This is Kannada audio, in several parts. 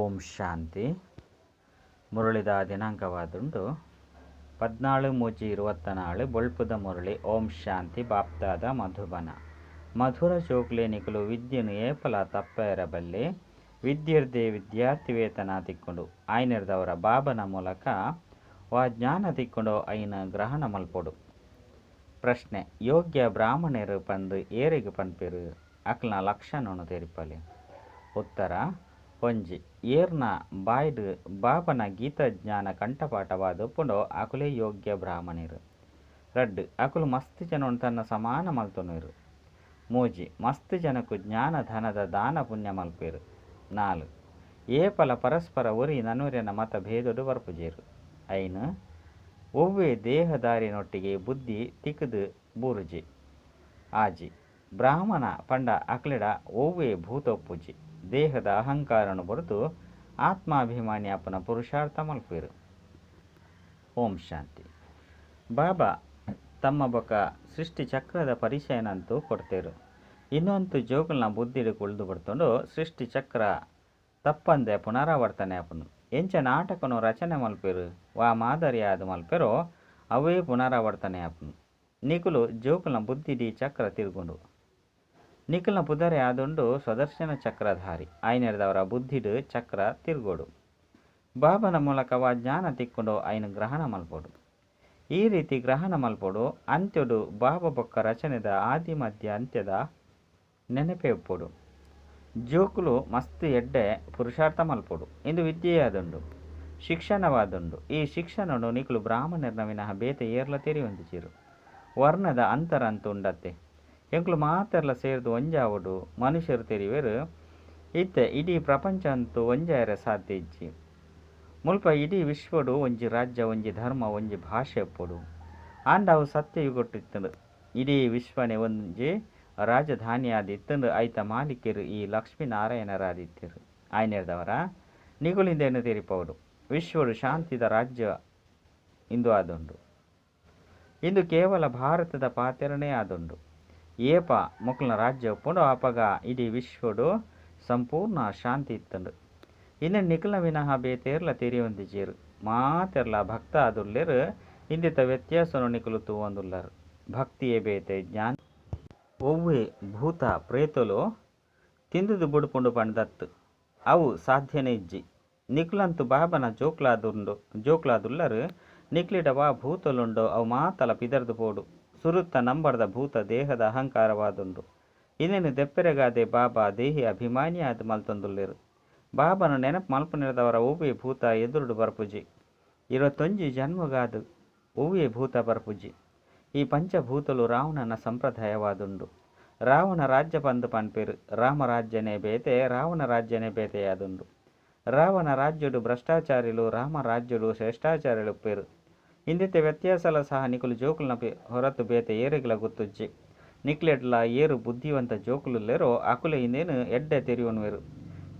ಓಂ ಶಾಂತಿ. ಮುರಳಿದ ದಿನಾಂಕವಾದುಂಡು 14/3/24 ಬೊಳ್ಪುದ ಮುರಳಿ. ಓಂ ಶಾಂತಿ. ಬಾಪ್ತಾದ ಮಧುಬನ. ಮಧುರ ಜೋಕ್ಲೇನಿಕಲು ವಿದ್ಯೆನು ಏಪಲ ತಪ್ಪೇರಬಲ್ಲಿ ವಿದ್ಯಾರ್ಥಿ ವಿದ್ಯಾರ್ಥಿವೇತನ ತಿಕ್ಕೊಂಡು ಆಯ್ನಿರ್ದವರ ಬಾಬನ ಮೂಲಕ ಜ್ಞಾನ ತಿಕ್ಕೊಂಡು ಐನ ಗ್ರಹಣ ಮಲ್ಪೊಡು. ಪ್ರಶ್ನೆ: ಯೋಗ್ಯ ಬ್ರಾಹ್ಮಣರು ಪಂದು ಏರಿಗೆ ಪನ್ಪೆರು ಅಕ್ಲನ ಲಕ್ಷಣನು ತೆರಿಪಲಿ. ಉತ್ತರ: ಒಂಜಿ, ಏರ್ನ ಬಾಯ್ಡ್ ಬಾಬನ ಗೀತಜ್ಞಾನ ಕಂಠಪಾಠವಾದಪ್ಪುಂಡು ಅಕುಲೇ ಯೋಗ್ಯ ಬ್ರಾಹ್ಮಣರು. ರಡ್ಡು, ಅಕುಲು ಮಸ್ತ್ ಜನನು ತನ್ನ ಸಮಾನ ಮಲ್ತೊನುರು. ಮೂಜಿ, ಮಸ್ತ್ ಜನಕು ಜ್ಞಾನ ಧನದ ದಾನ ಪುಣ್ಯ ಮಲ್ಪೇರು. ನಾಲು, ಏಪಲ ಪರಸ್ಪರ ಒರಿ ನನುರ್ಯನ ಮತ ಭೇದೊಡು ಬರ್ಪುಜೇರು. ಐನು, ಒವ್ವೇ ದೇಹದಾರಿನೊಟ್ಟಿಗೆ ಬುದ್ಧಿ ತಿಕ್ಕದು ಬೂರುಜಿ. ಆಜಿ, ಬ್ರಾಹ್ಮಣ ಪಂಡ ಅಕ್ಲೆಡ ಒವ್ವೇ ಭೂತೊಪ್ಪುಜಿ. ದೇಹದ ಅಹಂಕಾರನು ಬರೆದು ಆತ್ಮಾಭಿಮಾನಿ ಅಪ್ಪನ ಪುರುಷಾರ್ಥ ಮಲ್ಪೇರು. ಓಂ ಶಾಂತಿ. ಬಾಬಾ ತಮ್ಮ ಬೊಕ್ಕ ಸೃಷ್ಟಿ ಚಕ್ರದ ಪರಿಚಯನಂತೂ ಕೊಡ್ತೇರು. ಇನ್ನೊಂದು ಜೋಗುಲ್ನ ಬುದ್ಧಿಡು ಕುಳಿದು ಬಿಡ್ಕೊಂಡು ಸೃಷ್ಟಿ ಚಕ್ರ ತಪ್ಪಂದೆ ಪುನರಾವರ್ತನೆ ಅಪ್ಪನು ಎಂಚ ನಾಟಕನು ರಚನೆ ಮಲ್ಪೇರು ಮಾದರಿಯಾದ ಮಲ್ಪೆರೋ ಅವೇ ಪುನರಾವರ್ತನೆ ಅಪ್ಪನು. ನಿಕುಲು ಜೋಗುಲ್ನ ಬುದ್ಧಿಡಿ ಚಕ್ರ ತಿರುಗುಂಡು. ನಿಖಲ್ನ ಪುದರೆ ಆದುಂಡು ಸ್ವದರ್ಶನ ಚಕ್ರಧಾರಿ ಆಯ್ನೆರದವರ ಬುದ್ಧಿಡು ಚಕ್ರ ತಿರುಗೋಡು. ಬಾಬನ ಮೂಲಕ ಜ್ಞಾನ ತಿಕ್ಕೊಂಡು ಐನು ಗ್ರಹಣ ಮಲ್ಪೋಡು. ಈ ರೀತಿ ಗ್ರಹಣ ಮಲ್ಪೋಡು ಅಂತ್ಯಡು ಬಾಬಾ ಬೊಕ್ಕ ರಚನೆದ ಆದಿ ಮಧ್ಯ ಅಂತ್ಯದ ನೆನಪೆ ಉಪ್ಪೋಡು. ಜೋಕುಲು ಮಸ್ತ್ ಎಡ್ಡೆ ಪುರುಷಾರ್ಥ ಮಲ್ಪೋಡು. ಇಂದು ವಿದ್ಯೆಯಾದುಂಡು, ಶಿಕ್ಷಣವಾದುಂಡು. ಈ ಶಿಕ್ಷಣನು ನಿಖಲು ಬ್ರಾಹ್ಮಣರ್ನ ವಿನಃ ಬೇತೆ ಏರ್ಲ ತೆರಿ ಹೊಂದಿಚಿರು. ವರ್ಣದ ಅಂತರ ಅಂತ ಉಂಡತ್ತೆ. ಎಂಕ್ಲು ಮಾತೆರ್ಲ ಸೇರ್ದು ಒಂಜಾವಡು ಮನುಷ್ಯರು ತೆರಿವೇರು. ಇತ್ತೆ ಇಡೀ ಪ್ರಪಂಚ ಅಂತೂ ಒಂಜಾಯರ ಸಾಧ್ಯ ಇಜ್ಜಿ. ಮುಲ್ಪ ಇಡೀ ವಿಶ್ವಡು ಒಂಜಿ ರಾಜ್ಯ, ಒಂಜಿ ಧರ್ಮ, ಒಂಜಿ ಭಾಷೆ ಎಪ್ಪೊಡು. ಆಂಡಾವು ಸತ್ಯಯುಗೊಟ್ಟಿತ್ತಂಡು ಇಡೀ ವಿಶ್ವನೇ ಒಂಜಿ ರಾಜಧಾನಿ ಆದಿತ್ತಂಡು ಐತ ಮಾಲಿಕೆರು ಈ ಲಕ್ಷ್ಮೀನಾರಾಯಣರಾದಿತ್ಯರು ಆಯ್ನೆರ್ದವರ ನಿಗುಲಿಂದೇನು ತೆರಿಪೌಡು. ವಿಶ್ವಡು ಶಾಂತಿದ ರಾಜ್ಯ ಇಂದು ಆದುಂಡು. ಇಂದು ಕೇವಲ ಭಾರತದ ಪಾತೆರನೇ ಆದುಂಡು. ಏಪ ಮೊಕ್ಲನ ರಾಜ್ಯ ಒಪ್ಪುಂಡು ಆಪಗ ಇಡೀ ವಿಶ್ವಡು ಸಂಪೂರ್ಣ ಶಾಂತಿ ಇತ್ತಂಡು. ಇನ್ನು ನಿಖಲ್ನ ವಿನಃ ಬೇತೇರ್ಲ ತೆರಿ ಹೊಂದಿಜೇರು. ಮಾತೆರ್ಲ ಭಕ್ತ ಆದುಲ್ಲೇರು. ಇಂದಿತ ವ್ಯತ್ಯಾಸನು ನಿಖಲು ತೂವೊಂದುಲ್ಲರು. ಭಕ್ತಿಯೇ ಬೇತೆ ಜ್ಞಾನ ಒವ್ವೇ ಭೂತ ಪ್ರೇತಲು ತಿಂದುದು ಬುಡುಪುಂಡು ಪಂಡದತ್ತು ಅವು ಸಾಧ್ಯನೇ ಇಜ್ಜಿ. ನಿಖಲಂತೂ ಬಾಬನ ಜೋಕ್ಲಾದುಲ್ಲರು. ನಿಕ್ಲಿಡವಾ ಭೂತಲುಂಡು ಅವು ಮಾತಲ ಪಿದರ್ದು ಪೋಡು. ಸುರುತ್ತ ನಂಬರ್ದ ಭೂತ ದೇಹದ ಅಹಂಕಾರವಾದುಂಡು. ಇನ್ನೇನು ದೆಪ್ಪೆರೆಗಾದೆ ಬಾಬಾ ದೇಹಿ ಅಭಿಮಾನಿಯಾದ ಮಲ್ತೊಂದುಲ್ಲೇರು. ಬಾಬನ ನೆನಪು ಮಲ್ಪನಿರದವರ ಒವ್ವೇ ಭೂತ ಎದುರುಡು ಬರ್ಪುಜಿ. 21 ಜನ್ಮಗಾದು ಒವ್ವೇ ಭೂತ ಬರ್ಪುಜಿ. ಈ ಪಂಚಭೂತಲು ರಾವಣನ ಸಂಪ್ರದಾಯವಾದುಂಡು. ರಾವಣ ರಾಜ್ಯ ಪಂದು ಪನ್ಪೇರು. ರಾಮರಾಜ್ಯನೇ ಬೇತೆ, ರಾವಣ ರಾಜ್ಯನೇ ಬೇತೆಯಾದುಂಡು. ರಾವಣ ರಾಜ್ಯಡು ಭ್ರಷ್ಟಾಚಾರಿಲು, ರಾಮ ರಾಜ್ಯಡು ಶ್ರೇಷ್ಠಾಚಾರ್ಯಲು ಪೇರು. ಇಂದಿತ್ತೆ ವ್ಯತ್ಯಾಸಲ ಸಹ ನಿಖಲು ಜೋಕುಲ್ನ ಹೊರತು ಬೇತೆ ಏರಿಗಳ ಗೊತ್ತುಜ್ಜಿ. ನಿಕ್ಲೆಡ್ಲ ಏರು ಬುದ್ಧಿವಂತ ಜೋಕುಲುಲ್ಲೇರೋ ಅಕುಲೆ ಇಂದೇನು ಎಡ್ಡೆ ತೆರಿಯುವನುವೆರು.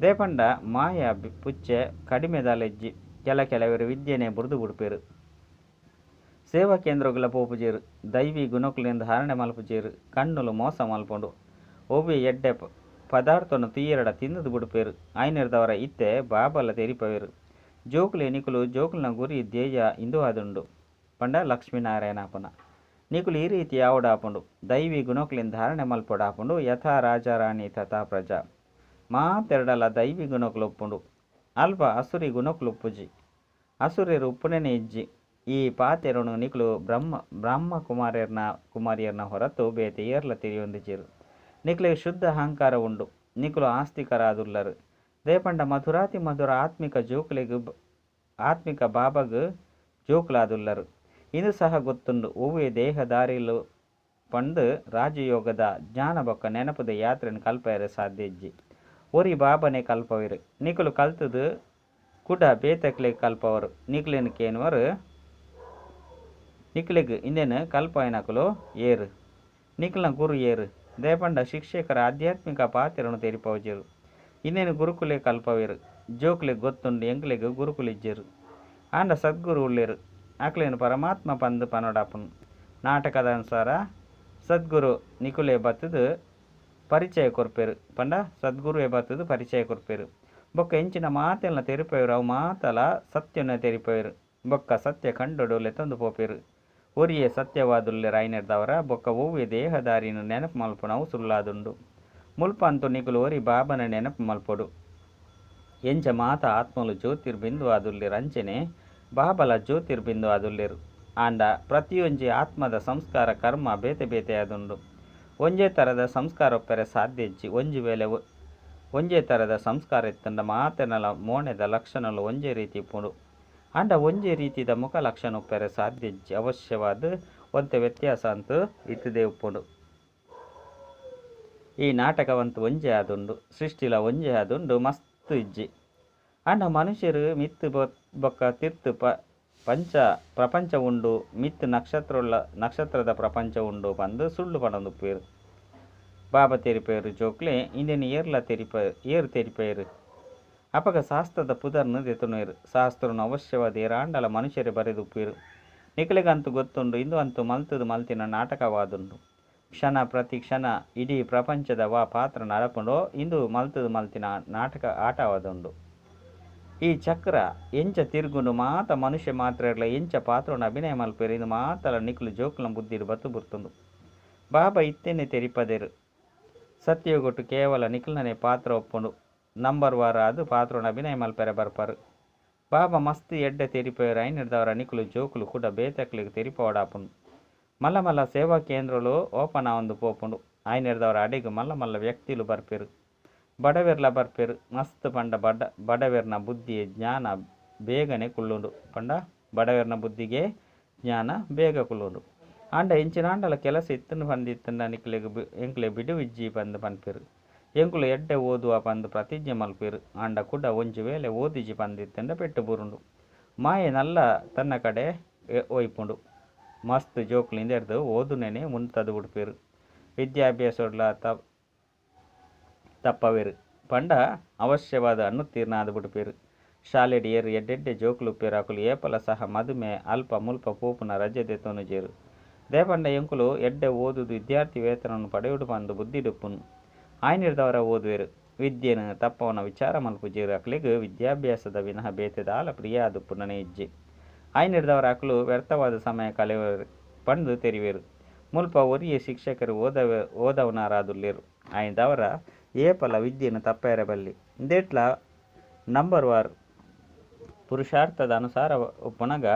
ದೇಪಂಡ ಮಾಯ ಪುಚ್ಚೆ ಕಡಿಮೆದಾಲೆಜ್ಜಿ. ಕೆಲವೆರು ವಿದ್ಯೆನೇ ಬುರ್ದು ಬಿಡ್ಪೇರು. ಸೇವಾ ಕೇಂದ್ರಗಳ ಪೋಪುಜೇರು. ದೈವಿ ಗುಣಕುಲಿಂದ ಧಾರಣೆ ಮಲ್ಪುಜೇರು. ಕಣ್ಣುಲು ಮೋಸ ಮಲ್ಪೊಂಡು ಒವ್ವೆ ಎಡ್ಡೆ ಪದಾರ್ಥನು ತೀಯರಡ ತಿನ್ನದು ಬಿಡ್ಪೇರು. ಆಯ್ನಿರ್ದವರ ಇತ್ತೆ ಬಾಬಲ ತೆರಿಪವೇರು. ಜೋಕುಲೆ ನಿಖಲು ಜೋಕುಲ್ನ ಗುರಿ ಧ್ಯೇಯ ಇಂದು ಆದುಂಡು ಪಂಡ ಲಕ್ಷ್ಮೀನಾರಾಯಣ ಅಪನ. ನಿಖಲು ಈ ರೀತಿ ಆವಡಾಪುಂಡು ದೈವಿ ಗುಣಕುಲಿಂದ ಧಾರಣೆ ಮಲ್ಪೊಡಾಪುಂಡು. ಯಥಾ ರಾಜಾರಾಣಿ ತಥಾ ಪ್ರಜಾ. ಮಾತೆರಡಲ ದೈವಿ ಗುಣಕುಲು ಉಪ್ಪುಂಡು. ಅಲ್ಪ ಅಸುರಿ ಗುಣಕುಲು ಉಪ್ಪುಜಿ. ಅಸುರ್ಯರು ಉಪ್ಪುನೇನೆ ಇಜ್ಜಿ. ಈ ಪಾತೆರನು ನಿಖಲು ಬ್ರಹ್ಮ ಕುಮಾರಿಯರ್ನ ಹೊರತು ಬೇತೆ ಏರ್ಲ ತಿರಿಯೊಂದಿಜೇರು. ನಿಖಲಿಗೆ ಶುದ್ಧ ಅಹಂಕಾರ ಉಂಡು. ನಿಖಲು ಆಸ್ತಿಕರಾದುಲ್ಲರು. ದೇಪಂಡ ಮಧುರಾತಿ ಮಧುರ ಆತ್ಮಿಕ ಬಾಬಾಗು ಜೋಕುಲಾದುಲ್ಲರು. ಇದು ಸಹ ಗೊತ್ತುಂಡು. ಒವ್ವೇ ದೇಹದಾರಿಲು ಪಂಡು ರಾಜಯೋಗದ ಜ್ಞಾನ ಬೊಕ್ಕ ನೆನಪದ ಯಾತ್ರೆಯನ್ನು ಕಲ್ಪಯರ ಸಾಧ್ಯ ಇಜ್ಜಿ. ಒರಿ ಬಾಬನೇ ಕಲ್ಪವಿರು. ನಿಖಲು ಕಲ್ತದು ಕುಡ ಬೇತಕ್ಲೆಗ್ ಕಲ್ಪವರು. ನಿಖಲಿನಕೇನುವರು ನಿಖಲಿಗ್ ಇಂದೇನು ಕಲ್ಪಯನಕಲು ಏರು. ನಿಖಲ್ನ ಗುರು ಏರು. ದೇಪಂಡ ಶಿಕ್ಷಕರ ಆಧ್ಯಾತ್ಮಿಕ ಪಾತ್ರನು ತೆರಿಪವಜೇರು. ಇನ್ನೇನು ಗುರುಕುಲೆ ಕಲ್ಪವೇರು. ಜೋಕುಲೆಗ್ ಗೊತ್ತುಂಡು ಎಂಕ್ಲೆಗ್ ಗುರುಕುಲಿಜ್ಜೇರು. ಆಂಡ ಸದ್ಗುರು ಉಳ್ಳೇರು. ಅಕ್ಲೇನು ಪರಮಾತ್ಮ ಪಂದು ಪನೋಡಾಪನು. ನಾಟಕದ ಅನುಸಾರ ಸದ್ಗುರು ನಿಖುಲೆ ಬತ್ತದು ಪರಿಚಯ ಕೊರ್ಪೇರು ಪಂಡ ಸದ್ಗುರುವೆ ಬತ್ತದು ಪರಿಚಯ ಕೊರ್ಪೇರು. ಬೊಕ್ಕ ಎಂಚಿನ ಮಾತೆಲ್ಲ ತೆರಿಪೇರು ಅವು ಮಾತಲ ಸತ್ಯನ ತೆರಿಪೇರು ಬೊಕ್ಕ ಸತ್ಯ ಕಂಡುಡು ಲೆತ್ತೊಂದು ಪೋಪೇರು ಒರಿಯೇ ಸತ್ಯವಾದುಲ್ಲೆ ರಾಯ್ನೆಡ್ದವರ ಬೊಕ್ಕ ಒವ್ವೆ ದೇಹದಾರಿನ ನೆನಪು ಮಲ್ಪುನವು ಸುಳ್ಳಾದುಂಡು ಮುಲ್ಪಂತು ನಿಗುಲು ಒರಿ ಬಾಬನ ನೆನಪು ಮಲ್ಪೊಡು ಎಂಚ ಮಾತ ಆತ್ಮಲು ಜ್ಯೋತಿರ್ಬಿಂದು ಆದುಲ್ಲೆರು ಅಂಚನೆ ಬಾಬಲ ಜ್ಯೋತಿರ್ಬಿಂದು ಆದುಲ್ಲೆರು ಆಂಡ ಪ್ರತಿಯೊಂಜಿ ಆತ್ಮದ ಸಂಸ್ಕಾರ ಕರ್ಮ ಬೇತೆ ಬೇತೆ ಆದುಂಡು ಒಂಜೇ ಥರದ ಸಂಸ್ಕಾರ ಒಪ್ಪರೆ ಸಾಧ್ಯ ಇಜ್ಜಿ ಒಂಜಿ ವೇಳೆ ಒಂಜೇ ಥರದ ಸಂಸ್ಕಾರ ಇತ್ತಂಡ ಮಾತೆನಲ ಮೋಣೆದ ಲಕ್ಷಣಲು ಒಂಜೇ ರೀತಿ ಪುಂಡು ಅಂಡ ಒಂಜೇ ರೀತಿದ ಮುಖ ಲಕ್ಷಣ ಉಪ್ಪರೆ ಸಾಧ್ಯ ಇಜ್ಜಿ ಅವಶ್ಯವಾದ ಒಂತೆ ವ್ಯತ್ಯಾಸ ಅಂತೂ ಇತ್ತದೇ ಉಪ್ಪುಂಡು ಈ ನಾಟಕವಂತೂ ಒಂಜೇ ಆದುಂಡು ಸೃಷ್ಟಿಲ ಒಂಜೇ ಆದುಂಡು ಮಸ್ತ್ ಇಜ್ಜಿ ಅಂಡ ಮನುಷ್ಯರು ಮಿತ್ತು ಬೊಕ್ಕ ತಿರ್ತು ಪಂಚ ಪ್ರಪಂಚ ಉಂಡು ಮಿತ್ತು ನಕ್ಷತ್ರದ ಪ್ರಪಂಚ ಉಂಡು ಬಂದು ಸುಳ್ಳು ಪಡಂದುಪ್ಪೇರು ಬಾಬಾ ತೆರಿಪೇರು ಜೋಕ್ಲೆ ಇಂದಿನ ಏರು ತೆರಿಪೇರು ಅಪಗ ಶಾಸ್ತ್ರದ ಪುದರ್ನು ದೆತುನೇರು ಶಾಸ್ತ್ರನು ಅವಶ್ಯವಾದ ಏರಾಂಡಲ ಮನುಷ್ಯರೇ ಬರೆದುಪ್ಪೇರು ನಿಖಿಲಿಗಂತೂ ಗೊತ್ತುಂಡು ಇಂದು ಅಂತೂ ಮಲ್ತಿನ ನಾಟಕವಾದುಂಡು ಕ್ಷಣ ಪ್ರತಿ ಕ್ಷಣ ಇಡೀ ಪ್ರಪಂಚದ ಪಾತ್ರ ನಡಪುಂಡೋ ಇಂದು ಮಲ್ತಿನ ನಾಟಕ ಆಟವಾದುಂಡು ಈ ಚಕ್ರ ಎಂಚ ತಿರುಗುಂಡು ಮಾತ ಮನುಷ್ಯ ಮಾತ್ರ ಇರಲ ಎಂಚ ಪಾತ್ರನ ಅಭಿನಯ ಮಲ್ಪೇರು ಇದು ಮಾತಲ ನಿಖಲು ಜೋಕ್ಲ ಬುದ್ಧಿರು ಬತ್ತು ಬುರ್ತುಂಡು ಬಾಬಾ ಇತ್ತೇನೆ ತೆರಿಪದೇರು ಸತ್ಯಗೊಟ್ಟು ಕೇವಲ ನಿಖಲ್ನನೆ ಪಾತ್ರ ಒಪ್ಪುಂಡು ನಂಬರ್ ವಾರ ಅದು ಪಾತ್ರನ ಅಭಿನಯ ಮಲ್ಪೆರೆ ಬರ್ಪಾರು ಬಾಬಾ ಮಸ್ತ್ ಎಡ್ಡೆ ತೆರಿಪೇರು ಐನಿಡ್ದವರ ನಿಖಲು ಜೋಕುಲು ಕೂಡ ಬೇತಕ್ಲಿಗೆ ತೆರಿಪೋಡಾಪುಂಡು ಮಲ್ಲ ಮಲ್ಲ ಸೇವಾ ಕೇಂದ್ರಲು ಓಪನ್ ಆವೊಂದು ಪೋಪುಂಡು ಐನಿಡ್ದವರ ಅಡಿಗೆ ಮಲ್ಲ ಮಲ್ಲ ವ್ಯಕ್ತಿಲು ಬರ್ಪೇರು ಬಡವೆರ್ಲ ಬರ್ಪೇರು ಮಸ್ತ್ ಪಂಡ ಬಡವೆರ್ನ ಬುದ್ಧಿ ಜ್ಞಾನ ಬೇಗನೆ ಕುಳ್ಳುಂಡು ಪಂಡ ಬಡವೆರ್ನ ಬುದ್ಧಿಗೆ ಜ್ಞಾನ ಬೇಗ ಕುಳ್ಳುಂಡು ಆಂಡ ಇಂಚಿನಾಂಡಲ ಕೆಲಸ ಇತ್ತನ್ನು ಬಂದಿತ್ತಂಡ ಎಂಕ್ಲೆ ಬಿಡುವಿಜ್ಜಿ ಬಂದು ಪನ್ಪೇರು ಎಂಕುಲು ಎಡ್ಡೆ ಓದುವ ಬಂದು ಪ್ರತಿಜ್ಞೆ ಮಲ್ಪೇರು ಆಂಡ ಕೂಡ ಒಂಜಿ ವೇಳೆ ಓದಿಜಿ ಬಂದಿತ್ತಂಡ ಪೆಟ್ಟು ಬುರುಂಡು ಮಾಯೆ ನಲ್ಲ ತನ್ನ ಕಡೆ ಒಯ್ಪುಂಡು ಮಸ್ತ್ ಜೋಕ್ಲಿಂದ ಹಿಡ್ದು ಓದುನೇನೆ ಮುಂತದು ಬಿಡ್ಪೇರು ವಿದ್ಯಾಭ್ಯಾಸಡ್ಲ ತಪ್ಪವೇರು ಪಂಡ ಅವಶ್ಯವಾದ ಅನ್ನುತ್ತೀರ್ಣ ಆದು ಬಿಡ್ಪೇರು ಶಾಲೆಡಿ ಏರು ಎಡ್ಡೆಡ್ಡೆ ಜೋಕ್ಲು ಉಪ್ಪೇರು ಅಕುಲು ಏಪಲ ಸಹ ಮದುಮೆ ಅಲ್ಪ ಮುಲ್ಪ ಪೂಪುನ ರಜೆ ದೆತೋನು ಜೇರು ದೇಪಂಡ ಎಂಕುಲು ಎಡ್ಡೆ ಓದುದು ವಿದ್ಯಾರ್ಥಿ ವೇತನವನ್ನು ಪಡೆಯುಡು ಬಂದು ಬುದ್ಧಿಡುಪ್ಪುನು ಆಯ್ನಿಡ್ದವರ ಓದುವೆರು ವಿದ್ಯೆನ ತಪ್ಪವನ ವಿಚಾರ ಮಲ್ಪುಜೇರು ಅಕ್ಲಿಗೆ ವಿದ್ಯಾಭ್ಯಾಸದ ವಿನಃ ಬೇತೆದ ಆಲ ಪ್ರಿಯ ಆದುಪ್ಪುನನೆ ಇಜ್ಜಿ ಆಯ್ನಿಡ್ದವರ ಅಕಲು ವ್ಯರ್ಥವಾದ ಸಮಯ ಕಳೆಯುವರು ಪಂಡು ತೆರಿವೇರು ಮುಲ್ಪ ಒರಿಯೇ ಶಿಕ್ಷಕರು ಓದವನಾರಾದುಲ್ಲೇರು ಆಯ್ದವರ ಏಪಲ ವಿದ್ಯೆಯನ್ನು ತಪ್ಪೇರಬಲ್ಲಿ ಇಂದೇಟ್ಲ ನಂಬರ್ ವಾರ್ ಪುರುಷಾರ್ಥದ ಅನುಸಾರ ಪುನಗ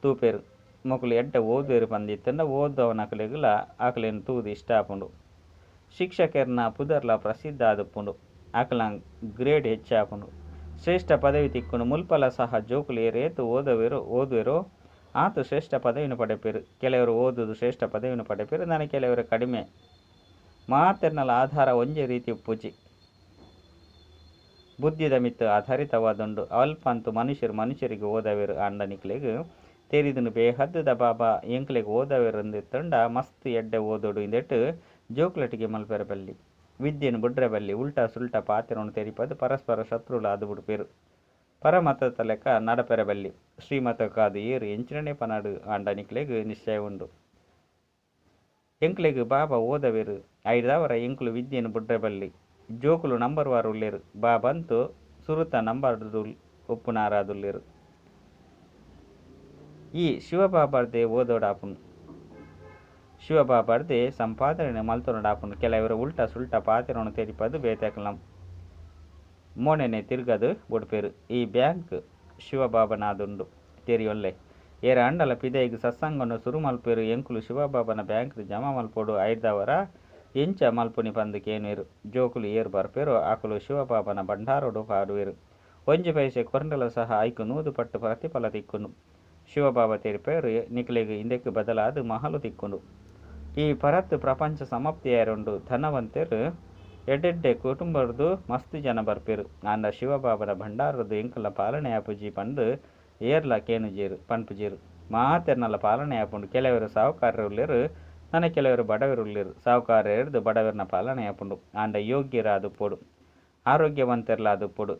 ತೂಪೇರು ಮೊಕಲು ಎಡ್ಡೆ ಓದುವೆರು ಬಂದಿತ್ತಂಡ ಓದವನ ಅಕಲಿಗಲ ಆಕಲೇನು ತೂದು ಇಷ್ಟ ಆಪುಂಡು ಶಿಕ್ಷಕರ್ನ ಪುದರ್ಲ ಪ್ರಸಿದ್ಧ ಆದುಪ್ಪುಂಡು ಆಕಲ ಗ್ರೇಡ್ ಹೆಚ್ಚಾಪುಂಡು ಶ್ರೇಷ್ಠ ಪದವಿ ತಿಕ್ಕುಂಡು ಮುಲ್ಪಲ ಸಹ ಜೋಕುಲು ಏರೇತು ಓದುವೆರೋ ಆತು ಶ್ರೇಷ್ಠ ಪದವಿನ ಪಡೆಪೇರು ಕೆಲವರು ಓದುದು ಶ್ರೇಷ್ಠ ಪದವಿನ ಪಡೆಪೇರು ನನಗೆ ಕೆಲವರು ಕಡಿಮೆ ಮಾತೆರ್ನಲ ಆಧಾರ ಒಂಜೇ ರೀತಿ ಉಪ್ಪುಜಿ ಬುದ್ಧಿದ ಮಿತ್ತು ಆಧಾರಿತವಾದುಂಡು ಅಲ್ಪ ಅಂತೂ ಮನುಷ್ಯರಿಗೆ ಓದವೇರು ಆಂಡ ನಿಕ್ಲೆಗ್ ತೆರಿದನು ಬೇಹದ್ದದ ಬಾಬಾ ಎಂಕ್ಲೆಗ್ ಓದವೇರು ಅಂದಿತ್ತಂಡ ಮಸ್ತ್ ಎಡ್ಡೆ ಓದೋಡು ಇಂದೆಟ್ಟು ಜೋಕ್ಲಟಿಗೆ ಮಲ್ಪೆರ ಬಲ್ಲಿ ವಿದ್ಯೆನು ಬುಡ್ರೆ ಬಲ್ಲಿ ಉಲ್ಟಾ ಸುಲ್ಟಾ ಪಾತ್ರವನ್ನು ತೆರಿಪದು ಪರಸ್ಪರ ಶತ್ರುಲ ಆದು ಬಿಡ್ಪೇರು ಪರಮತದ ಲೆಕ್ಕ ನಡಪೆರ ಬಲ್ಲಿ ಶ್ರೀಮತಕ್ಕಾದು ಏರು ಎಂಚಿನನೆ ಪನಾಡು ಆಂಡ ನಿಕ್ಲೆಗ್ ನಿಶ್ಚಯ ಉಂಡು ಎಂಕ್ಲೆಗ್ ಬಾಬಾ ಓದವೇರು ಐದವರ ಎಂಕ್ಲು ವಿದ್ಯೆನು ಬುಡ್ರೆ ಬಲ್ಲಿ ಜೋಕುಲು ನಂಬರ್ ವಾರು ಉಳ್ಳೇರು ಬಾಬಂತು ಸುರುತ ನಂಬರ್ ಉಪ್ಪುನಾರಾದುಲ್ಲೇರು ಈ ಶಿವಬಾಬರ್ದೆ ಓದೋಡಾಪುನು ಶಿವಬಾಬರ್ದೆ ಸಂಪಾದನೆ ಮಲ್ತೊನಡಾಪುನು ಕೆಲವರು ಉಲ್ಟಾ ಸುಲ್ಟಾ ಪಾತ್ರವನ್ನು ತೆರಿಪದು ಬೇತಕಲಂ ಮೋನೆನೆ ತಿರ್ಗದು ಬುಡ್ಪೇರು ಈ ಬ್ಯಾಂಕ್ ಶಿವಬಾಬನಾದುಂಡು ತೆರಿಯೊಲ್ಲೆ ಏರ ಅಂಡಲ ಪಿದೈಗ್ ಸತ್ಸಂಗವನ್ನು ಸುರು ಮಲ್ಪೇರು ಎಂಕುಲು ಶಿವಬಾಬನ ಬ್ಯಾಂಕ್ ಜಮಾ ಮಲ್ಪೋಡು ಐದವರ ಎಂಚ ಮಲ್ಪುನಿ ಪಂದಕೇನುವೆರು ಜೋಕುಲು ಏರು ಬರ್ಪೇರು ಆಕುಲು ಶಿವಬಾಬನ ಭಂಡಾರೋಡು ಪಾಡುವೆರು ಒಂಜಿ ಪೈಸೆ ಕೊರಂಡಲ ಸಹ ಐಕು 100 ಪಟ್ಟು ಪ್ರತಿಫಲ ತಿಕ್ಕುನು ಶಿವಬಾಬಾ ತೆರಿಪೇರು ನಿಕ್ಲೆಗ್ ಇಂದಕ್ಕೆ ಬದಲಾದ ಮಹಲು ತಿಕ್ಕುಂಡು ಈ ಪರತ್ ಪ್ರಪಂಚ ಸಮಾಪ್ತಿಯಾರುಂಡು ಧನವಂತರು ಎಡ್ಡೆಡ್ಡೆ ಕುಟುಂಬರ್ದು ಮಸ್ತ್ ಜನ ಬರ್ಪೇರು ಆಂಡ ಶಿವಬಾಬನ ಭಂಡಾರದು ಎಂಕಲ ಪಾಲನೆ ಆಪುಜಿ ಪಂಡು ಏರ್ಲ ಕೇನುಜೇರು ಪನ್ಪುಜೇರು ಮಾತೆರ್ನಲ ಪಾಲನೆ ಆಪುಂಡು ಕೆಲವರು ಸಾಹುಕಾರರುಳ್ಳೇರು ನನಗೆ ಕೆಲವರು ಬಡವರುಳ್ಳೇರು ಸಾಹುಕಾರ ಹಿಡಿದು ಬಡವರನ್ನ ಪಾಲನೆ ಆಪುಂಡು ಆಂಡ ಯೋಗ್ಯರಾದುಪ್ಪೋಡು ಆರೋಗ್ಯವಂತರ್ಲಾದುಪ್ಪೋಡು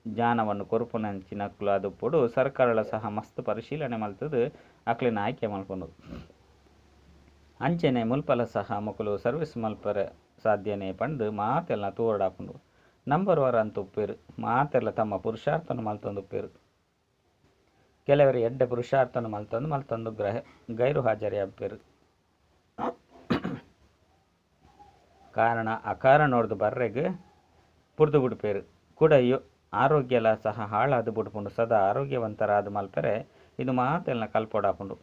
ಜ್ಞಾನವನ್ನು ಕೊರುಪುನಂಚಿನಕ್ಲು ಆದುಪ್ಪೋಡು ಸರ್ಕಾರಲ ಸಹ ಮಸ್ತ್ ಪರಿಶೀಲನೆ ಮಲ್ತದು ಅಕ್ಲಿನ ಆಯ್ಕೆ ಮಲ್ಕೊಂಡು ಅಂಚೆನೆ ಮುಲ್ಪಲ ಸಹ ಮಕ್ಕಳು ಸರ್ವಿಸ್ ಮಲ್ಪರ ಸಾಧ್ಯನೇ ಪಂಡು ಮಾತೆಲ್ಲ ತೋರಡಾಪುಂಡು ನಂಬರ್ ವರ ಅಂತ ಉಪ್ಪೇರು ಮಾತೆಲ್ಲ ತಮ್ಮ ಪುರುಷಾರ್ಥನ ಮಲ್ತೊಂದು ಉಪ್ಪೇರು. ಕೆಲವರು ಎಡ್ಡೆ ಪುರುಷಾರ್ಥನ ಮಲ್ತೊಂದು ಗೈರು ಹಾಜರಿ ಅಪ್ಪೇರು. ಕಾರಣ ಅಕಾರಣ ನೋಡ್ದು ಬರ್ರೆಗೆ ಪುರ್ದು ಬಿಡ್ಪೇರು ಕೂಡ ಆರೋಗ್ಯಲ ಸಹ ಹಾಳಾದು ಬಿಡ್ಪುಂಡು. ಸದಾ ಆರೋಗ್ಯವಂತರಾದ ಮಲ್ಪರೆ ಇದು ಮಾತೆಲ್ಲ ಕಲ್ಪೊಡಾಪುಂಡು.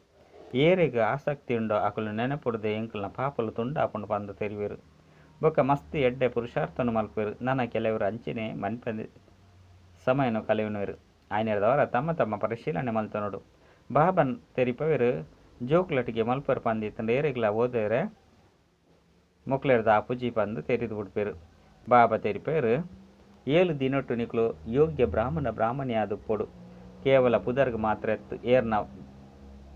ಏರಿಗೆ ಆಸಕ್ತಿ ಉಂಡೋ ಅಕಲು ನೆನಪುಡ್ದೆ ಎಂಕಲ್ನ ಪಾಪಲು ತುಂಡಾಪುಂಡು ಪಂದು ತೆರಿವೇರು. ಬೊಕ್ಕ ಮಸ್ತ್ ಎಡ್ಡೆ ಪುರುಷಾರ್ಥನು ಮಲ್ಪೇರು. ನನ್ನ ಕೆಲವರು ಅಂಚಿನೇ ಮನ್ಪಂದು ಸಮಯನು ಕಲಿವಿನವೇರು. ಆಯ್ನೆರದವರ ತಮ್ಮ ತಮ್ಮ ಪರಿಶೀಲನೆ ಮಲ್ತನೋಡು. ಬಾಬನ್ ತೆರಿಪವೇರು ಜೋಕ್ಲಟಿಗೆ ಮಲ್ಪರು ಪಂದಿತ್ತಂಡು ಏರಿಗ್ಲ ಓದೇರೆ ಮೊಕ್ಲೆರ್ದ ಅಪುಜಿ ಪಂದು ತೆರಿದು ಬಿಡ್ಪೇರು. ಬಾಬಾ ತೆರಿಪೇರು 7 ದಿನೊಟ್ಟು ನಿಕ್ಲು ಯೋಗ್ಯ ಬ್ರಾಹ್ಮಣಿ ಆದುಪ್ಪೊಡು. ಕೇವಲ ಪುದರ್ಗ್ ಮಾತ್ರ ಎತ್ತು ಏರ್ನ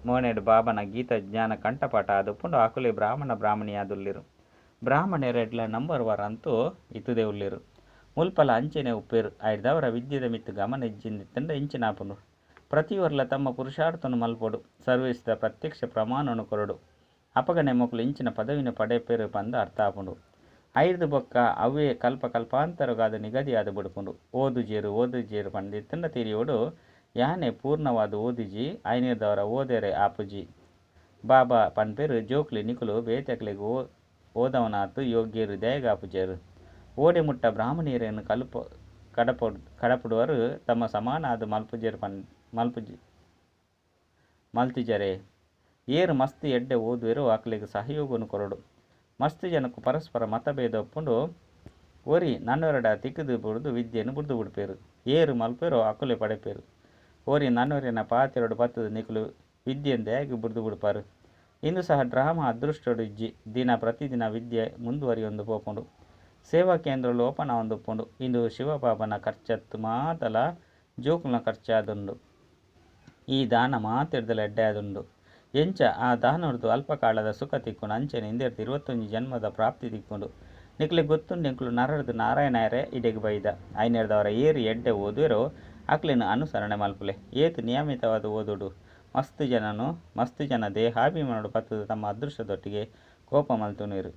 ಮೋನೆಡು ಬಾಬನ ಗೀತ ಜ್ಞಾನ ಕಂಠಪಾಠ ಆದುಪ್ಪುಂಡು ಆಕುಲೆ ಬ್ರಾಹ್ಮಣಿ ಆದುಲ್ಲಿರು. ಬ್ರಾಹ್ಮಣರೆಡ್ಲ ನಂಬರ್ ವರ ಅಂತೂ ಇತುದೇ ಉಳ್ಳಿರು. ಮುಲ್ಪಲ ಅಂಚೆನೆ ಉಪ್ಪೇರು. ಆಯ್ದವರ ವಿದ್ಯೆದ ಮಿತ್ತು ಗಮನ ಇಜ್ಜಿಂದಿತ್ತಂಡ ಇಂಚಿನಾಪುಂಡು. ಪ್ರತಿಯೊರ್ಲ ತಮ್ಮ ಪುರುಷಾರ್ಥನು ಮಲ್ಪೊಡು. ಸರ್ವಿಸ್ದ ಪ್ರತ್ಯಕ್ಷ ಪ್ರಮಾಣನು ಕೊರಡು. ಅಪಗನೆ ಮೊಕ್ಲು ಇಂಚಿನ ಪದವಿನ ಪಡೆಪೇರು ಪಂದು ಅರ್ಥ ಆಪುಂಡು. ಐದು ಬೊಕ್ಕ ಅವೇ ಕಲ್ಪಾಂತರಗಾದ ನಿಗದಿಯಾದ ಬಿಡ್ಪುಂಡು. ಓದುಜೇರು ಪಂದಿತ್ತಂಡ ತಿರಿಯೋಡು ಯಾನೆ ಪೂರ್ಣವಾದ ಓದಿಜಿ ಐನೀರ್ದವರ ಓದೇರೆ ಆಪುಜಿ. ಬಾಬಾ ಪನ್ಪೇರು ಜೋಕ್ಲಿ ನಿಕುಲು ಬೇತೆಕ್ಲೆಗೆ ಓದವನಾತು ಯೋಗ್ಯರು ದಯಗಾಪುಜೇರು. ಓಡೆ ಮುಟ್ಟ ಬ್ರಾಹ್ಮಣಿಯರನ್ನು ಕಡಪುಡುವರು ತಮ್ಮ ಸಮಾನ ಆದ ಮಲ್ತಿಜರೆ. ಏರು ಮಸ್ತ್ ಎಡ್ಡೆ ಓದುವೆರು ಆಕಲಿಗೆ ಸಹಯೋಗನು ಕೊರಡು. ಮಸ್ತ್ ಜನಕ್ಕೂ ಪರಸ್ಪರ ಮತಭೇದ ಒಪ್ಪುಂಡು ಒರಿ ನನ್ನೊರಡ ತಿಕ್ಕದು ಬಿಡ್ದು ವಿದ್ಯೆಯನ್ನು ಬುಡ್ದು ಬಿಡ್ಪೇರು. ಏರು ಮಲ್ಪೇರು ಅಕುಲೆ ಪಡೆಪೇರು. ಓರಿ ನನ್ನೊರೆನ ಪಾತೆರಡು ಬತ್ತದ ನಿಕುಲು ವಿದ್ಯೆಯನ್ನು ಹೇಗೆ ಬುಡ್ದು ಬಿಡ್ಪಾರು. ಇಂದು ಸಹ ಡ್ರಾಮಾ ಅದೃಷ್ಟಡು ಇಜ್ಜಿ ಪ್ರತಿದಿನ ವಿದ್ಯೆ ಮುಂದುವರಿಯೊಂದು ಪೋಪುಂಡು. ಸೇವಾ ಕೇಂದ್ರಗಳು ಓಪನ್ ಆವೊಂದುಪ್ಪುಂಡು. ಇಂದು ಶಿವಬಾಬನ ಖರ್ಚತ್ತು ಮಾತಲ ಜೋಕುಲ್ನ ಖರ್ಚಾದುಂಡು. ಈ ದಾನ ಮಾತೆರ್ದಲ ಎಡ್ಡೆ ಆದುಂಡು. ಎಂಚ ಆ ದಾನೊಡ್ದು ಅಲ್ಪಕಾಲದ ಸುಖ ತಿಕ್ಕುಂಡು. ಅಂಚೆನೆ ಇಂದೆರ್ದು 21 ಜನ್ಮದ ಪ್ರಾಪ್ತಿ ತಿಕ್ಕುಂಡು. ನಿಕ್ಲಿಗೆ ಗೊತ್ತುಂಡು ಎಂಕ್ಲು ನರಡ್ದು ನಾರಾಯಣರೇ ಇಡೆಗೆ ಬೈದ. ಐನೆರ್ದವರ ಏರಿ ಎಡ್ಡೆ ಓದುವೆರೋ ಅಕ್ಲಿನ ಅನುಸರಣೆ ಮಲ್ಪುಲೆ. ಏತು ನಿಯಮಿತವಾದ ಓದುಡು. ಮಸ್ತ್ ಜನ ದೇಹಾಭಿಮಾನೋಡು ಪತ್ತದ ತಮ್ಮ ಅದೃಷ್ಟದೊಟ್ಟಿಗೆ ಕೋಪ ಮಲ್ತುನೀರು.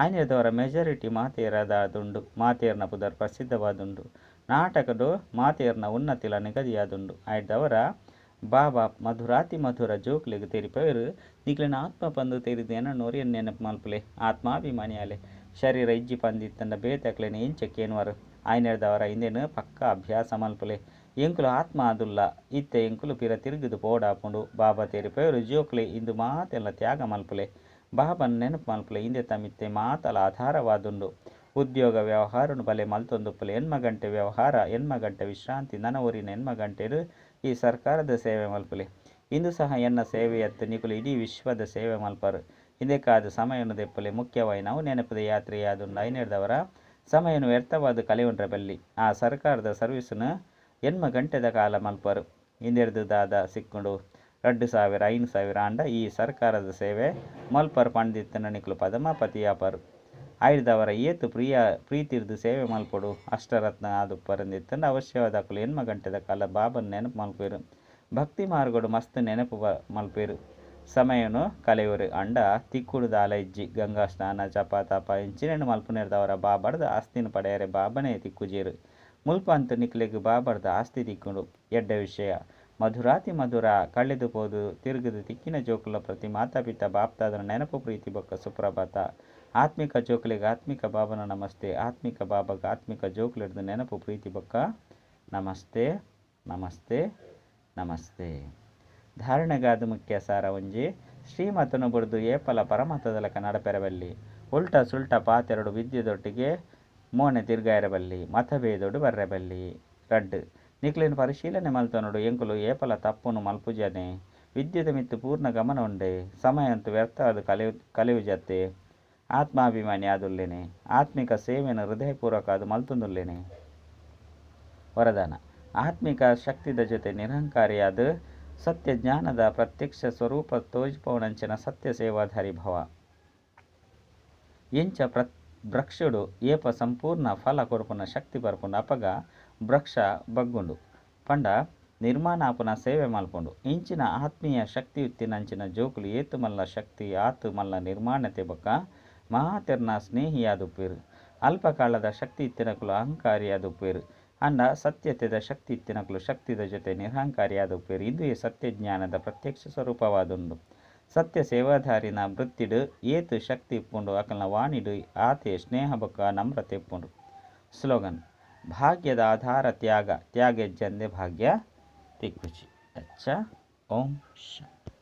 ಆಯ್ನೆರ್ದವರ ಮೆಜಾರಿಟಿ ಮಾತೇರದಾದುಂಡು. ಮಾತೇರ್ನ ಪುದರ್ ಪ್ರಸಿದ್ಧವಾದುಂಡು. ನಾಟಕಡು ಮಾತೇರ್ನ ಉನ್ನತಿಲ ನಿಗದಿಯಾದುಂಡು. ಆಯ್ದವರ ಬಾಬಾ ಮಧುರ ಜೋಕ್ಲಿಗೆ ತೆರಿಪೇರು ನಿಕ್ಲಿನ ಆತ್ಮ ಪಂದು ತೆರಿದು ಎನ್ನೋರಿಯನ್ನು ನೆನಪು ಮಲ್ಪುಲೆ. ಆತ್ಮಾಭಿಮಾನಿಯಾಲೆ ಶರೀರ ಇಜ್ಜಿ ಪಂದಿತ್ತಂಡ ಬೇತಕ್ಲೆನ ಎಂಚಕ್ಕೇನುವರು. ಆಯ್ನೆರ್ದವರ ಇಂದೇನು ಪಕ್ಕ ಅಭ್ಯಾಸ ಮಲ್ಪುಲೆ. ಎಂಕುಲು ಆತ್ಮ ಆದುಲ್ಲ ಇತ್ತೆ ಎಂಕುಲು ಪಿರ ತಿರುಗಿದು ಪೋಡಾಪುಂಡು. ಬಾಬಾ ತೆರಿಪೇರು ಜೋಕ್ಲೆ ಇಂದು ಮಾತೆಲ್ಲ ತ್ಯಾಗ ಮಲ್ಪುಲೆ. ಬಾಬನ ನೆನಪು ಮಲ್ಪುಲೆ. ಇಂದೆ ತಮಿತ್ತೆ ಮಾತಲ ಆಧಾರವಾದುಂಡು. ಉದ್ಯೋಗ ವ್ಯವಹಾರನು ಬಲೆ ಮಲ್ತೊಂದುಪ್ಪಲೆ. ಎನ್ಮಗಂಟೆ ವ್ಯವಹಾರ ಎನ್ಮಗಂಟೆ ವಿಶ್ರಾಂತಿ. ನನ್ನ ಊರಿನ ಎನ್ಮಗಂಟೆರು ಈ ಸರ್ಕಾರದ ಸೇವೆ ಮಲ್ಪುಲೆ. ಇಂದು ಸಹ ಎನ್ನ ಸೇವೆಯತ್ತು ನಿಕುಲು ಇಡೀ ವಿಶ್ವದ ಸೇವೆ ಮಲ್ಪರು. ಇದಕ್ಕಾದ ಸಮಯನು ದೆಪ್ಪಲೆ ಮುಖ್ಯವಾಗಿ ನಾವು ನೆನಪದ ಯಾತ್ರೆಯಾದುಂಡು. ಐನೆರ್ದವರ ಸಮಯನು ವ್ಯರ್ಥವಾದ ಕಲೆಯುಂಡ್ರೆ ಬಲ್ಲಿ ಆ ಸರ್ಕಾರದ ಸರ್ವಿಸ್ನು ಎನ್ಮಗಂಟೆದ ಕಾಲ ಮಲ್ಪರು. ಇಂದೆರ್ದು ದಾದ ಸಿಕ್ಕುಂಡು 2,000 5,000 ಆಂಡ ಈ ಸರ್ಕಾರದ ಸೇವೆ ಮಲ್ಪರು ಪಂಡಿತ್ತನ ನಿಕುಲು ಪದಮಾಪತಿಯಾಪರು. ಆಯ್ದವರ ಏತು ಪ್ರೀತಿರ್ದು ಸೇವೆ ಮಲ್ಪೊಡು ಅಷ್ಟರತ್ನ ಆದುಪ್ಪರಂದಿತ್ತಂಡ ಅವಶ್ಯವಾದ ಅಕುಲು ಎನ್ಮಗಂಟೆದ ಕಾಲ ಬಾಬನ ನೆನಪು ಮಲ್ಪೇರು. ಭಕ್ತಿ ಮಾರ್ಗಡು ಮಸ್ತ್ ನೆನಪು ಮಲ್ಪೇರು. ಸಮಯನು ಕಲೆಯುವರು ಅಂಡ ತಿಕ್ಕುಡು ದಾಲ ಇಜ್ಜಿ ಗಂಗಾ ಸ್ನಾನ ಜಪ ತಪ ಇಂಚಿನೆಂಡು ಮಲ್ಪುನೆರ್ದವರ ಬಾಬರ್ದ ಆಸ್ತಿನ ಪಡೆಯರೆ ಬಾಬನೇ ತಿಕ್ಕುಜೇರು. ಮುಲ್ಪಂತು ನಿಕ್ಲೆಗ್ ಬಾಬರ್ದ ಆಸ್ತಿ ತಿಕ್ಕುಂಡು ಎಡ್ಡೆ ವಿಷಯ. ಮಧುರ ಕಳೆದು ಪೋದು ತಿರುಗದು ತಿಕ್ಕಿನ ಜೋಕುಲ ಪ್ರತಿ ಮಾತಾಪಿತ ಬಾಪ್ತಾದನ ನೆನಪು ಪ್ರೀತಿ ಬೊಕ್ಕ ಸುಪ್ರಭಾತ. ಆತ್ಮಿಕ ಜೋಕುಲಿಗೆ ಆತ್ಮಿಕ ಬಾಬನ ನಮಸ್ತೆ. ಆತ್ಮಿಕ ಬಾಬಾಗ ಆತ್ಮಿಕ ಜೋಕುಲಿಡ್ದು ನೆನಪು ಪ್ರೀತಿ ಬೊಕ್ಕ ನಮಸ್ತೆ ನಮಸ್ತೆ ನಮಸ್ತೆ. ಧಾರಣೆಗಾದ ಮುಖ್ಯ ಸಾರ ಒಂಜಿ ಶ್ರೀಮತನು ಬುಡ್ದು ಏಪಲ ಪರಮತದಲಕ ನಡಪೆರಬಲ್ಲಿ. ಉಲ್ಟ ಸುಲ್ಟ ಪಾತೆರಡು ವಿದ್ಯೆದೊಟ್ಟಿಗೆ ಮೋನೆ ತಿರ್ಗಾಯಿರಬಲ್ಲಿ. ಮತಭೇದೊಡು ಬರ್ರೆಬಲ್ಲಿ. 2 ನಿಕ್ಲಿನ ಪರಿಶೀಲನೆ ಮಲ್ತನೋಡು ಎಂಕುಲು ಏಪಲ ತಪ್ಪುನು ಮಲ್ಪುಜನೆ. ವಿದ್ಯೆದ ಮಿತ್ತು ಪೂರ್ಣ ಗಮನ ಉಂಡೆ. ಸಮಯ ಅಂತೂ ವ್ಯರ್ಥವಾದ ಕಲೆಯುಜತ್ತೆ. ಆತ್ಮಾಭಿಮಾನಿ ಆದುಲ್ಲೇನೆ. ಆತ್ಮಿಕ ಸೇವೆಯನ್ನು ಹೃದಯಪೂರ್ವಕ ಅದು ಮಲ್ತುಂದುಲ್ಲೇನೆ. ವರದಾನ ಆತ್ಮಿಕ ಶಕ್ತಿದ ಜೊತೆ ನಿರಂಕಾರಿಯಾದ ಸತ್ಯ ಜ್ಞಾನದ ಪ್ರತ್ಯಕ್ಷ ಸ್ವರೂಪ ತೋಜ್ಪವನಂಚಿನ ಸತ್ಯ ಸೇವಾಧಾರಿ ಭವ. ಎಂಚ ಭ್ರಕ್ಷುಡು ಏಪ ಸಂಪೂರ್ಣ ಫಲ ಕೊರಪುನ ಶಕ್ತಿ ಬರ್ಪುಂಡು. ಅಪಗ ಭ್ರಕ್ಷ ಬಗ್ಗುಂಡು ಪಂಡ ನಿರ್ಮಾಣಾಪುನ ಸೇವೆ ಮಲ್ಪುಂಡು. ಇಂಚಿನ ಆತ್ಮೀಯ ಶಕ್ತಿಯುತ್ತಿನಂಚಿನ ಜೋಕುಲು ಏತು ಮಲ್ಲ ಶಕ್ತಿ ಆತು ಮಲ್ಲ ನಿರ್ಮಾಣತೆ ಬೊಕ್ಕ ಮಾತೆರ್ನ ಸ್ನೇಹಿಯಾದುಪ್ಪೇರು. ಅಲ್ಪಕಾಲದ ಶಕ್ತಿ ಇತ್ತಿನಕಲು ಅಹಂಕಾರಿಯಾದ ಉಪ್ಪೇರು ಅಂಡ ಸತ್ಯತೆದ ಶಕ್ತಿ ಇತ್ತಿನಕಲು ಶಕ್ತಿದ ಜೊತೆ ನಿರಹಂಕಾರಿಯಾದ ಉಪ್ಪೇರು. ಇದು ಈ ಸತ್ಯಜ್ಞಾನದ ಪ್ರತ್ಯಕ್ಷ ಸ್ವರೂಪವಾದುಂಡು. ಸತ್ಯ ಸೇವಾಧಾರಿನ ವೃತ್ತಿಡು ಏತು ಶಕ್ತಿ ಇಪ್ಪುಂಡು ಅಕಲ್ನ ವಾಣಿಡು ಆತೆ ಸ್ನೇಹ ಬೊಕ್ಕ ನಮ್ರತೆ ಇಪ್ಪುಂಡು. ಸ್ಲೋಗನ್: ಭಾಗ್ಯದ ಆಧಾರ ತ್ಯಾಗ, ತ್ಯಾಗ ಎಜ್ಜಂದೆ ಭಾಗ್ಯ ತಿಕ್ಕುಚಿ. ಅಚ್ಚ. ಓಂ ಶಾಂತಿ.